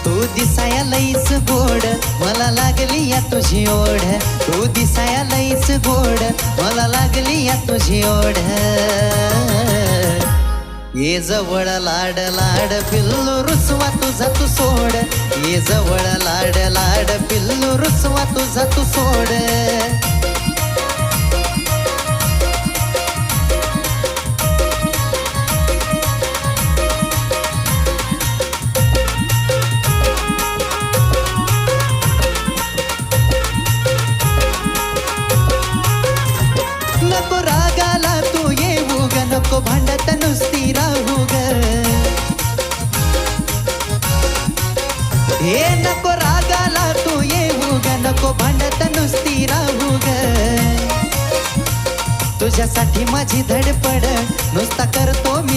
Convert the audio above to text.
तू दिसाया लईच गोड मला लागली या तुझी ओढ तू दिसाया लईच गोड मला लागली या तुझी ओढ ये जवळ लाड लाड पिल्लू रुसवा तुझा तू सोड ये जवळ लाड लाड पिल्लू रुसवा तुझा तू सोड नको रागाला तू येऊ ग नको भांडत नुसती राहू ग हे नको रागाला तू येऊ ग नको भांडत नुसती राहू ग तुझ्यासाठी माझी धडपड नुसता करतो मी